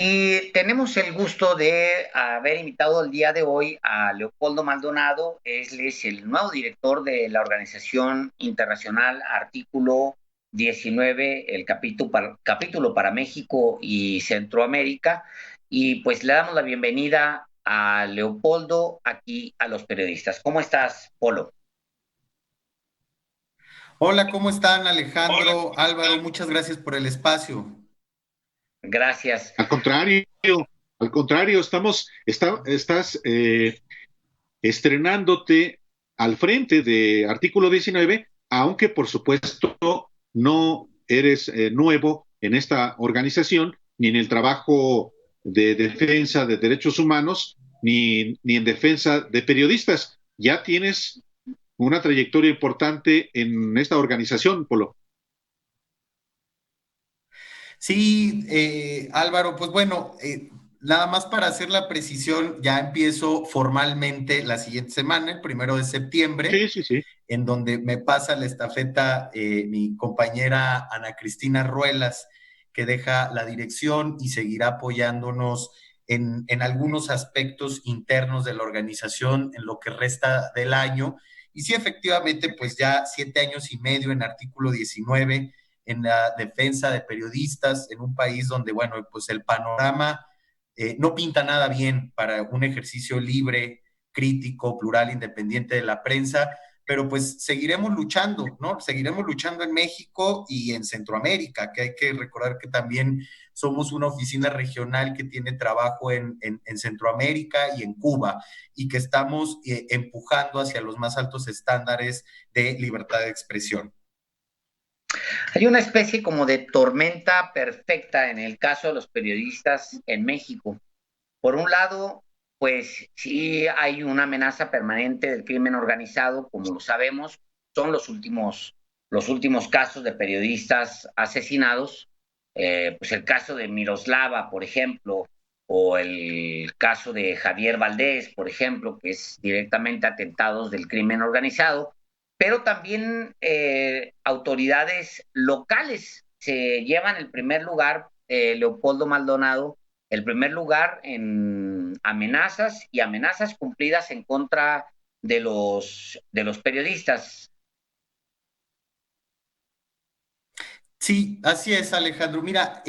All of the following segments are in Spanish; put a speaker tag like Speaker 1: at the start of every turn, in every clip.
Speaker 1: Y tenemos el gusto de haber invitado el día de hoy a Leopoldo Maldonado. Él es el nuevo director de la Organización Internacional Artículo 19, el capítulo para México y Centroamérica. Y pues le damos la bienvenida a Leopoldo aquí a los periodistas. ¿Cómo estás, Polo?
Speaker 2: Hola, ¿cómo están
Speaker 1: Hola,
Speaker 2: Alejandro,
Speaker 1: ¿cómo
Speaker 2: Álvaro?
Speaker 1: están?
Speaker 2: Muchas gracias por el espacio.
Speaker 1: Gracias.
Speaker 3: Al contrario, estás estrenándote al frente de Artículo 19, aunque por supuesto no eres nuevo en esta organización, ni en el trabajo de defensa de derechos humanos, ni en defensa de periodistas. Ya tienes una trayectoria importante en esta organización, Polo.
Speaker 2: Sí, Álvaro, pues bueno, nada más para hacer la precisión, ya empiezo formalmente la siguiente semana, el 1 de septiembre,
Speaker 3: Sí, sí, sí.
Speaker 2: en donde me pasa la estafeta mi compañera Ana Cristina Ruelas, que deja la dirección y seguirá apoyándonos en algunos aspectos internos de la organización en lo que resta del año. Y sí, efectivamente, pues ya 7 años y medio en artículo 19 en la defensa de periodistas en un país donde, bueno, pues el panorama no pinta nada bien para un ejercicio libre, crítico, plural, independiente de la prensa, pero pues seguiremos luchando, ¿no? Seguiremos luchando en México y en Centroamérica, que hay que recordar que también somos una oficina regional que tiene trabajo en Centroamérica y en Cuba, y que estamos empujando hacia los más altos estándares de libertad de expresión.
Speaker 1: Hay una especie como de tormenta perfecta en el caso de los periodistas en México. Por un lado, pues sí hay una amenaza permanente del crimen organizado, como lo sabemos, son los últimos casos de periodistas asesinados, pues el caso de Miroslava, por ejemplo, o el caso de Javier Valdés, por ejemplo, que es directamente atentados del crimen organizado, pero también autoridades locales se llevan el primer lugar, Leopoldo Maldonado, el primer lugar en amenazas y amenazas cumplidas en contra de los periodistas.
Speaker 2: Sí, así es, Alejandro. Mira,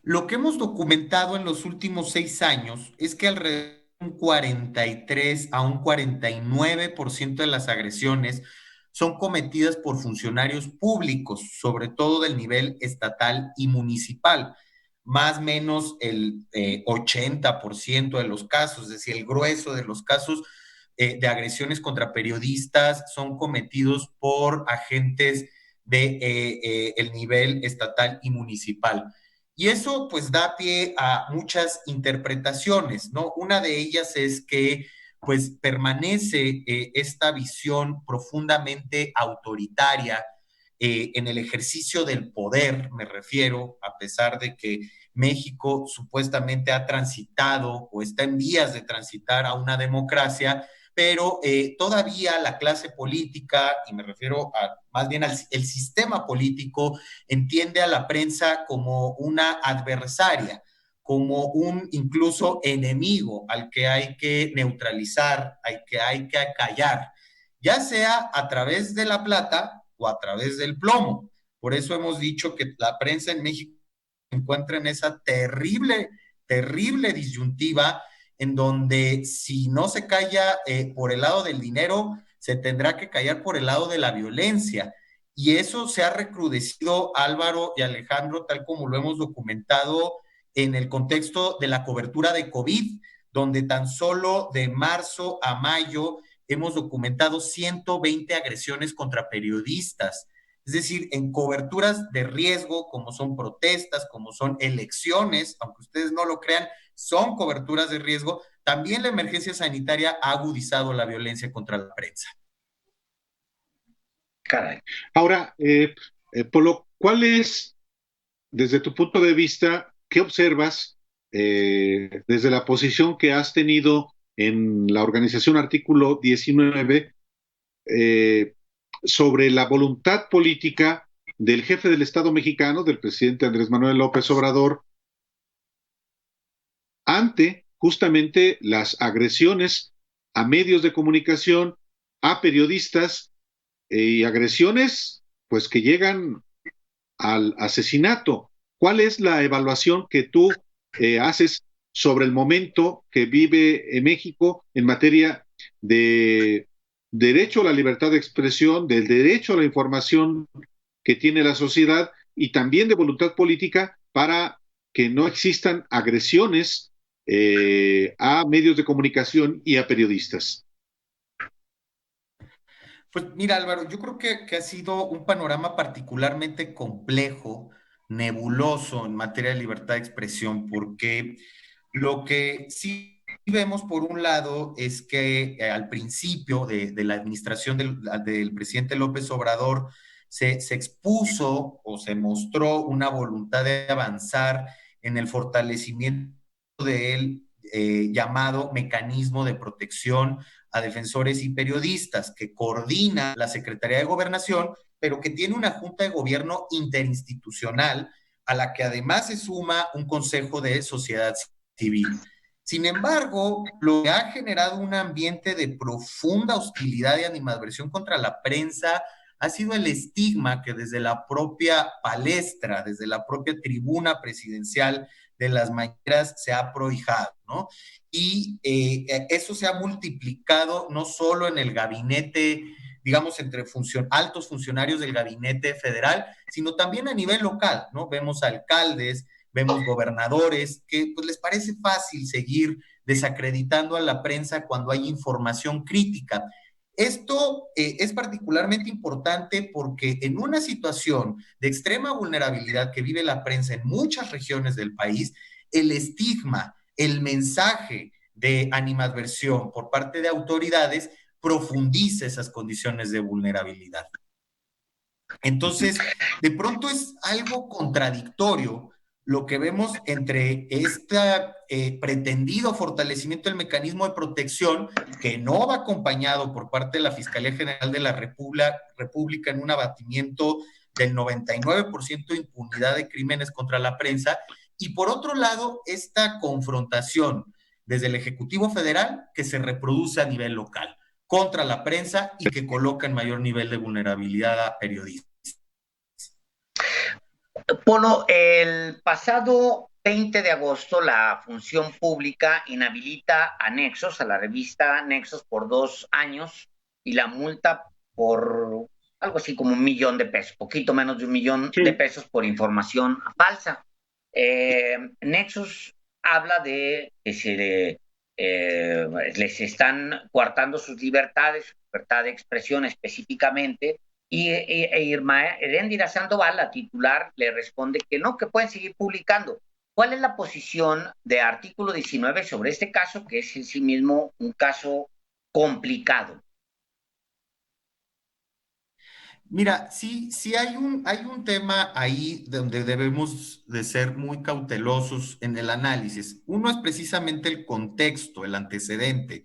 Speaker 2: lo que hemos documentado en los últimos 6 años es que alrededor de un 43 a un 49% de las agresiones son cometidas por funcionarios públicos, sobre todo del nivel estatal y municipal. Más o menos el 80% de los casos, es decir, el grueso de los casos de agresiones contra periodistas son cometidos por agentes de el nivel estatal y municipal. Y eso pues da pie a muchas interpretaciones, ¿no? Una de ellas es que pues permanece esta visión profundamente autoritaria en el ejercicio del poder, me refiero, a pesar de que México supuestamente ha transitado o está en vías de transitar a una democracia, pero todavía la clase política, y me refiero a, más bien al el sistema político, entiende a la prensa como una adversaria, como un incluso enemigo al que hay que neutralizar, al que hay que acallar, ya sea a través de la plata o a través del plomo. Por eso hemos dicho que la prensa en México se encuentra en esa terrible, terrible disyuntiva en donde si no se calla por el lado del dinero, se tendrá que callar por el lado de la violencia. Y eso se ha recrudecido, Álvaro y Alejandro, tal como lo hemos documentado en el contexto de la cobertura de COVID, donde tan solo de marzo a mayo hemos documentado 120 agresiones contra periodistas. Es decir, en coberturas de riesgo, como son protestas, como son elecciones, aunque ustedes no lo crean, son coberturas de riesgo. También la emergencia sanitaria ha agudizado la violencia contra la prensa.
Speaker 1: Caray.
Speaker 3: Ahora, Polo, ¿cuál es, desde tu punto de vista, qué observas desde la posición que has tenido en la organización Artículo 19 eh, sobre la voluntad política del jefe del Estado mexicano, del presidente Andrés Manuel López Obrador, ante justamente las agresiones a medios de comunicación, a periodistas y agresiones pues que llegan al asesinato. ¿Cuál es la evaluación que tú haces sobre el momento que vive México en materia de derecho a la libertad de expresión, del derecho a la información que tiene la sociedad y también de voluntad política para que no existan agresiones a medios de comunicación y a periodistas?
Speaker 2: Pues mira, Álvaro, yo creo que ha sido un panorama particularmente complejo, nebuloso en materia de libertad de expresión, porque lo que sí vemos por un lado es que al principio de la administración del presidente López Obrador se expuso o se mostró una voluntad de avanzar en el fortalecimiento del llamado mecanismo de protección a defensores y periodistas, que coordina la Secretaría de Gobernación, pero que tiene una junta de gobierno interinstitucional a la que además se suma un consejo de sociedad civil. Sin embargo, lo que ha generado un ambiente de profunda hostilidad y animadversión contra la prensa ha sido el estigma que desde la propia palestra, desde la propia tribuna presidencial de las mañaneras se ha prohijado, ¿no? Y eso se ha multiplicado no solo en el gabinete, digamos, entre altos funcionarios del gabinete federal, sino también a nivel local, ¿no? Vemos alcaldes, vemos gobernadores que pues les parece fácil seguir desacreditando a la prensa cuando hay información crítica. Esto es particularmente importante porque en una situación de extrema vulnerabilidad que vive la prensa en muchas regiones del país, el estigma, el mensaje de animadversión por parte de autoridades profundiza esas condiciones de vulnerabilidad. Entonces, de pronto es algo contradictorio lo que vemos entre este pretendido fortalecimiento del mecanismo de protección, que no va acompañado por parte de la Fiscalía General de la República en un abatimiento del 99% de impunidad de crímenes contra la prensa, y por otro lado, esta confrontación desde el Ejecutivo Federal que se reproduce a nivel local contra la prensa y que coloca en mayor nivel de vulnerabilidad a periodistas.
Speaker 1: Polo, el pasado 20 de agosto la función pública inhabilita a Nexos, a la revista Nexos, por 2 años y la multa por algo así como 1 millón de pesos, poquito menos de 1 millón de pesos por información falsa. Nexos habla de que les están coartando sus libertades, su libertad de expresión específicamente, y Irma Heréndira Sandoval, la titular, le responde que no, que pueden seguir publicando. ¿Cuál es la posición de Artículo 19 sobre este caso, que es en sí mismo un caso complicado?
Speaker 2: Mira, sí hay un tema ahí donde debemos de ser muy cautelosos en el análisis. Uno es precisamente el contexto, el antecedente.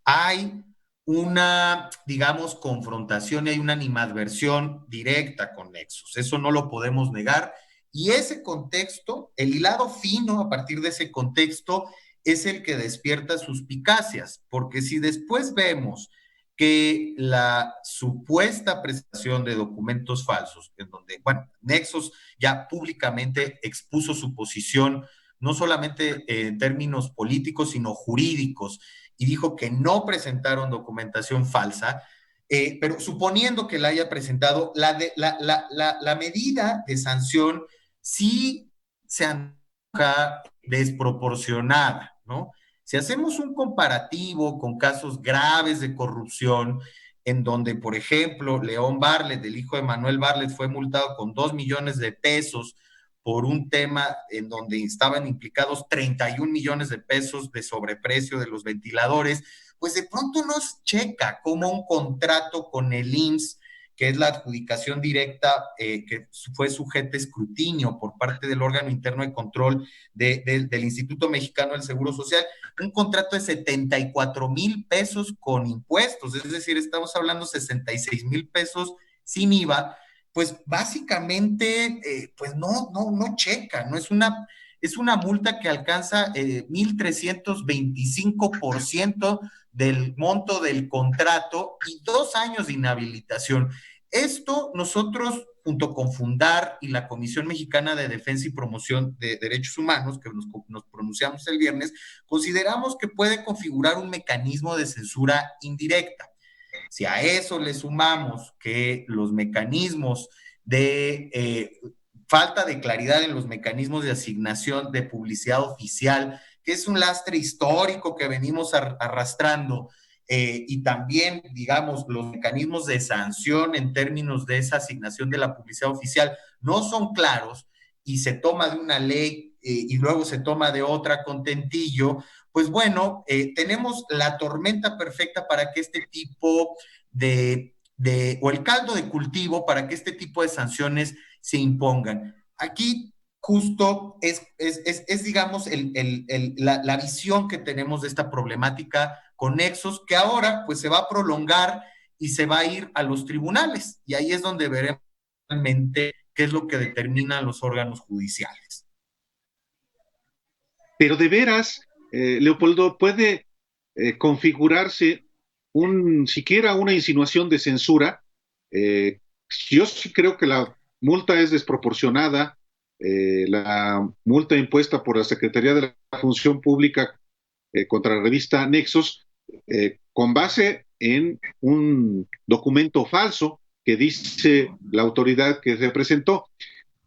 Speaker 2: Hay una, digamos, confrontación y hay una animadversión directa con Nexos. Eso no lo podemos negar. Y ese contexto, el hilado fino a partir de ese contexto, es el que despierta suspicacias, porque si después vemos que la supuesta presentación de documentos falsos, en donde, bueno, Nexos ya públicamente expuso su posición, no solamente en términos políticos, sino jurídicos, y dijo que no presentaron documentación falsa, pero suponiendo que la haya presentado, la medida de sanción sí se antoja desproporcionada, ¿no? Si hacemos un comparativo con casos graves de corrupción, en donde, por ejemplo, León Barlet, el hijo de Manuel Barlet, fue multado con 2 millones de pesos por un tema en donde estaban implicados 31 millones de pesos de sobreprecio de los ventiladores, pues de pronto nos checa como un contrato con el IMSS, que es la adjudicación directa que fue sujeta a escrutinio por parte del órgano interno de control del Instituto Mexicano del Seguro Social, un contrato de 74,000 pesos con impuestos, es decir, estamos hablando 66,000 pesos sin IVA, pues básicamente, pues no checa, no es una es una multa que alcanza 1,325% del monto del contrato y 2 años de inhabilitación. Esto nosotros, junto con Fundar y la Comisión Mexicana de Defensa y Promoción de Derechos Humanos, que nos pronunciamos el viernes, consideramos que puede configurar un mecanismo de censura indirecta. Si a eso le sumamos que los mecanismos de falta de claridad en los mecanismos de asignación de publicidad oficial, que es un lastre histórico que venimos arrastrando, y también, digamos, los mecanismos de sanción en términos de esa asignación de la publicidad oficial no son claros y se toma de una ley y luego se toma de otra con tentillo, pues bueno, tenemos la tormenta perfecta para que este tipo o el caldo de cultivo para que este tipo de sanciones se impongan. Aquí justo es digamos, la visión que tenemos de esta problemática con Nexos, que ahora pues se va a prolongar y se va a ir a los tribunales, y ahí es donde veremos realmente qué es lo que determinan los órganos judiciales.
Speaker 3: Pero de veras, Leopoldo, puede configurarse siquiera una insinuación de censura. Eh, yo sí creo que la multa es desproporcionada. La multa impuesta por la Secretaría de la Función Pública contra la revista Nexos, con base en un documento falso que dice la autoridad que se presentó,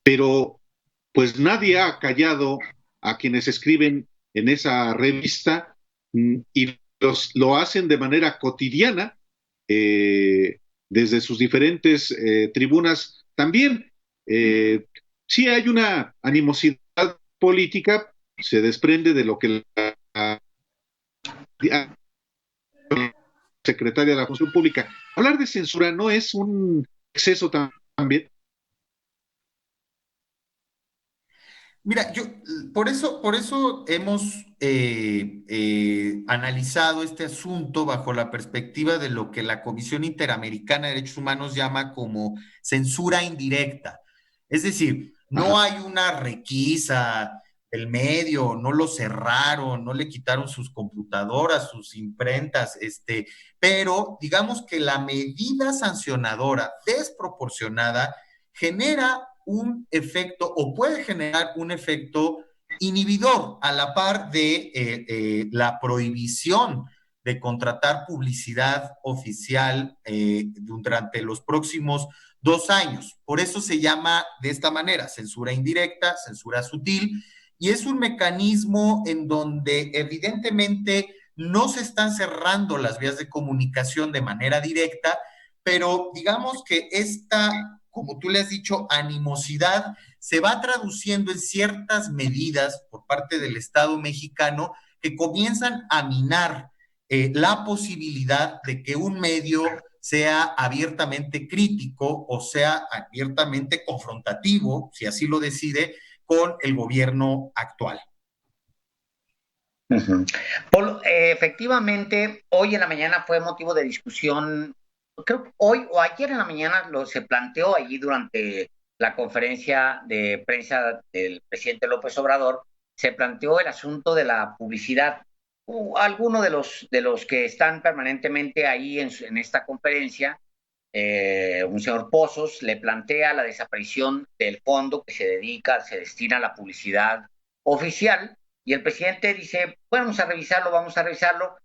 Speaker 3: pero pues nadie ha callado a quienes escriben en esa revista, y lo hacen de manera cotidiana, desde sus diferentes tribunas también. Sí hay una animosidad política, se desprende de lo que la secretaria de la Función Pública. Hablar de censura no es un exceso también.
Speaker 2: Mira, por eso hemos analizado este asunto bajo la perspectiva de lo que la Comisión Interamericana de Derechos Humanos llama como censura indirecta. Es decir, no hay una requisa del medio, no lo cerraron, no le quitaron sus computadoras, sus imprentas, pero digamos que la medida sancionadora desproporcionada genera un efecto o puede generar un efecto inhibidor a la par de la prohibición de contratar publicidad oficial durante los próximos 2 años. Por eso se llama de esta manera, censura indirecta, censura sutil, y es un mecanismo en donde evidentemente no se están cerrando las vías de comunicación de manera directa, pero digamos que esta, como tú le has dicho, animosidad se va traduciendo en ciertas medidas por parte del Estado mexicano que comienzan a minar la posibilidad de que un medio sea abiertamente crítico o sea abiertamente confrontativo, si así lo decide, con el gobierno actual.
Speaker 1: Polo, efectivamente, hoy en la mañana fue motivo de discusión. Creo que hoy o ayer en la mañana se planteó allí durante la conferencia de prensa del presidente López Obrador, se planteó el asunto de la publicidad. Alguno de los que están permanentemente ahí en esta conferencia, un señor Pozos, le plantea la desaparición del fondo que se destina a la publicidad oficial, y el presidente dice, bueno, vamos a revisarlo.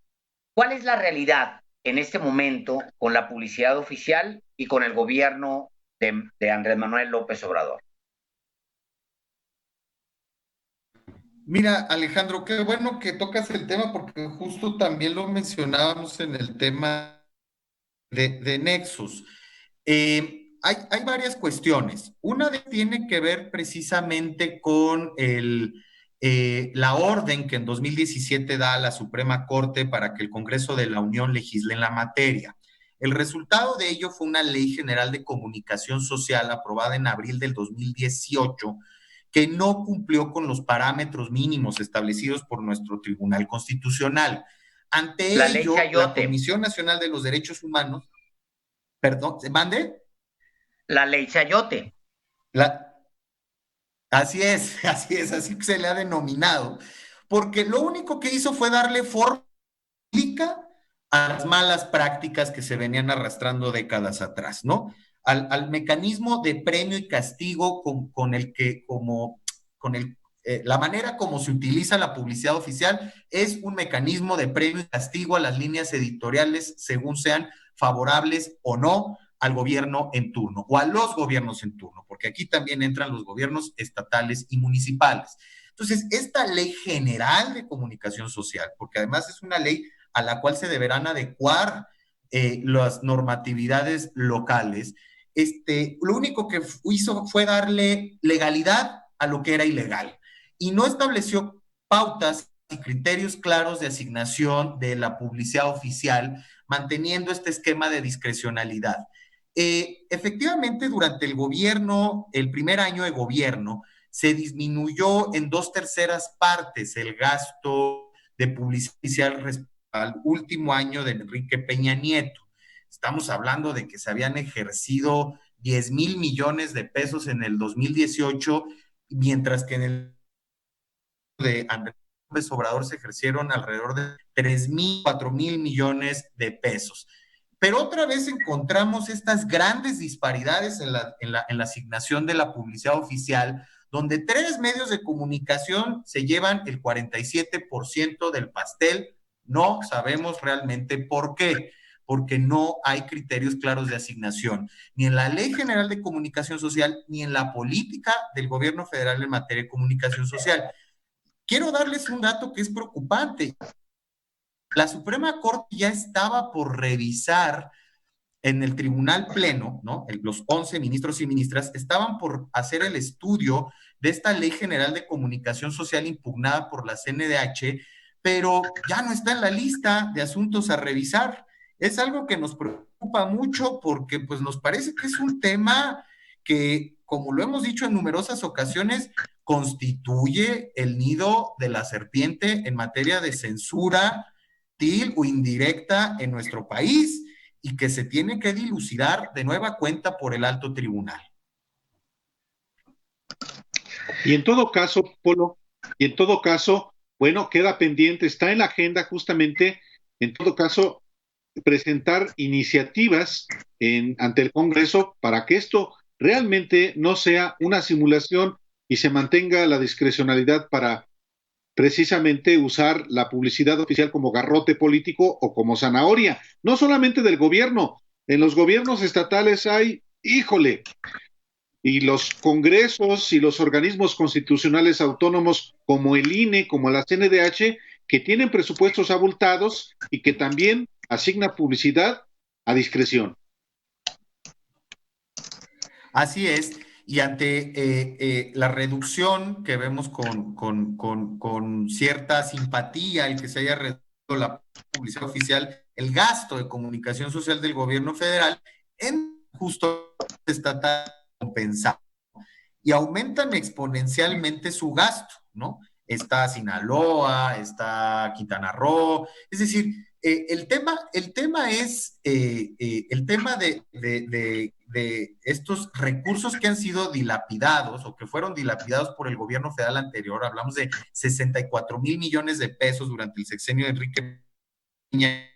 Speaker 1: ¿Cuál es la realidad en este momento con la publicidad oficial y con el gobierno de Andrés Manuel López Obrador?
Speaker 2: Mira, Alejandro, qué bueno que tocas el tema porque justo también lo mencionábamos en el tema de Nexus. Hay varias cuestiones. Una tiene que ver precisamente con la orden que en 2017 da a la Suprema Corte para que el Congreso de la Unión legisle en la materia. El resultado de ello fue una Ley General de Comunicación Social aprobada en abril del 2018 que no cumplió con los parámetros mínimos establecidos por nuestro Tribunal Constitucional. Ante ello, la Comisión Nacional de los Derechos Humanos, perdón, ¿se mande?
Speaker 1: La ley Chayote.
Speaker 2: así se le ha denominado, porque lo único que hizo fue darle forma a las malas prácticas que se venían arrastrando décadas atrás, ¿no? Al mecanismo de premio y castigo con el que, como, con el, la manera como se utiliza la publicidad oficial es un mecanismo de premio y castigo a las líneas editoriales según sean favorables o no al gobierno en turno o a los gobiernos en turno, porque aquí también entran los gobiernos estatales y municipales. Entonces, esta ley general de comunicación social, porque además es una ley a la cual se deberán adecuar las normatividades locales, lo único que hizo fue darle legalidad a lo que era ilegal y no estableció pautas y criterios claros de asignación de la publicidad oficial, manteniendo este esquema de discrecionalidad. Efectivamente, durante el gobierno, el primer año de gobierno, se disminuyó en 2/3 el gasto de publicidad al último año de Enrique Peña Nieto. Estamos hablando de que se habían ejercido 10,000 millones de pesos en el 2018, mientras que en el de Andrés López Obrador se ejercieron alrededor de 3,000, 4,000 millones de pesos. Pero otra vez encontramos estas grandes disparidades en la asignación de la publicidad oficial, donde 3 medios de comunicación se llevan el 47% del pastel. No sabemos realmente por qué, porque no hay criterios claros de asignación, ni en la Ley General de Comunicación Social, ni en la política del gobierno federal en materia de comunicación social. Quiero darles un dato que es preocupante. La Suprema Corte ya estaba por revisar en el Tribunal Pleno, ¿no? Los 11 ministros y ministras estaban por hacer el estudio de esta Ley General de Comunicación Social impugnada por la CNDH, pero ya no está en la lista de asuntos a revisar. Es algo que nos preocupa mucho porque pues nos parece que es un tema que, como lo hemos dicho en numerosas ocasiones, constituye el nido de la serpiente en materia de censura sutil o indirecta en nuestro país y que se tiene que dilucidar de nueva cuenta por el alto tribunal.
Speaker 3: Y en todo caso, Polo, y en todo caso, bueno, queda pendiente, está en la agenda justamente, en todo caso, presentar iniciativas ante el Congreso para que esto realmente no sea una simulación y se mantenga la discrecionalidad para precisamente usar la publicidad oficial como garrote político o como zanahoria, no solamente del gobierno, en los gobiernos estatales hay, híjole, y los congresos y los organismos constitucionales autónomos como el INE, como la CNDH, que tienen presupuestos abultados y que también asigna publicidad a discreción.
Speaker 2: Así es, y ante la reducción que vemos con cierta simpatía, el que se haya reducido la publicidad oficial, el gasto de comunicación social del gobierno federal, en justo estatal compensado y aumentan exponencialmente su gasto, ¿no? Está Sinaloa, está Quintana Roo, es decir, el tema es el tema de estos recursos que han sido dilapidados o que fueron dilapidados por el gobierno federal anterior. Hablamos de 64,000 millones de pesos durante el sexenio de Enrique Peña.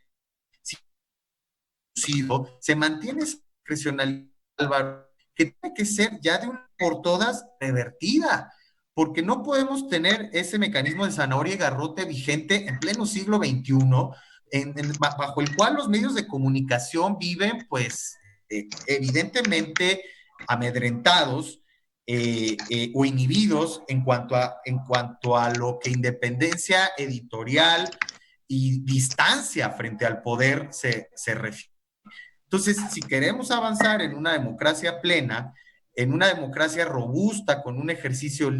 Speaker 2: Se mantiene esa discrecionalidad, Álvaro, que tiene que ser ya de una por todas revertida, porque no podemos tener ese mecanismo de zanahoria y garrote vigente en pleno siglo XXI, bajo el cual los medios de comunicación viven, pues, evidentemente amedrentados o inhibidos en cuanto a lo que independencia editorial y distancia frente al poder se refiere. Entonces, si queremos avanzar en una democracia plena, en una democracia robusta, con un ejercicio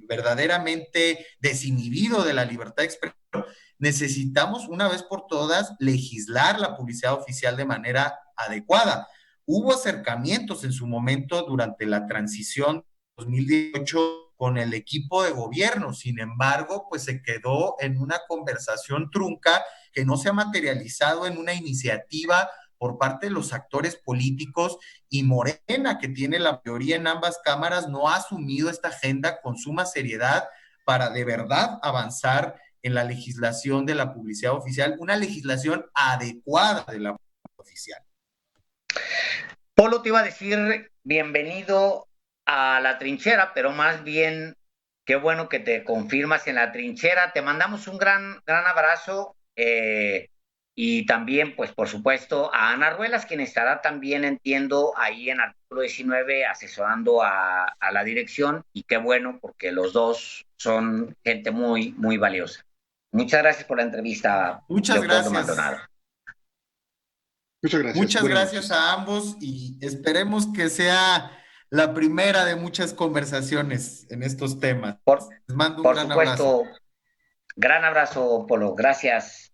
Speaker 2: verdaderamente desinhibido de la libertad de expresión, necesitamos una vez por todas legislar la publicidad oficial de manera adecuada. Hubo acercamientos en su momento durante la transición 2018 con el equipo de gobierno, sin embargo, pues se quedó en una conversación trunca que no se ha materializado en una iniciativa por parte de los actores políticos, y Morena, que tiene la mayoría en ambas cámaras, no ha asumido esta agenda con suma seriedad para de verdad avanzar en la legislación de la publicidad oficial, una legislación adecuada de la publicidad oficial.
Speaker 1: Polo, te iba a decir bienvenido a la trinchera, pero más bien qué bueno que te confirmas en la trinchera. Te mandamos un gran abrazo, y también, pues, por supuesto, a Ana Ruelas, quien estará también, entiendo, ahí en Artículo 19 asesorando a la dirección, y qué bueno, porque los dos son gente muy valiosa. Muchas gracias por la entrevista,
Speaker 2: Muchas
Speaker 1: Leopoldo
Speaker 2: gracias.
Speaker 1: Maldonado.
Speaker 3: Muchas gracias.
Speaker 2: Muchas
Speaker 3: Buenas
Speaker 2: gracias
Speaker 3: noches.
Speaker 2: a ambos y esperemos que sea la primera de muchas conversaciones en estos temas. Les mando un
Speaker 1: Por
Speaker 2: gran abrazo.
Speaker 1: supuesto, gran abrazo, Polo. Gracias.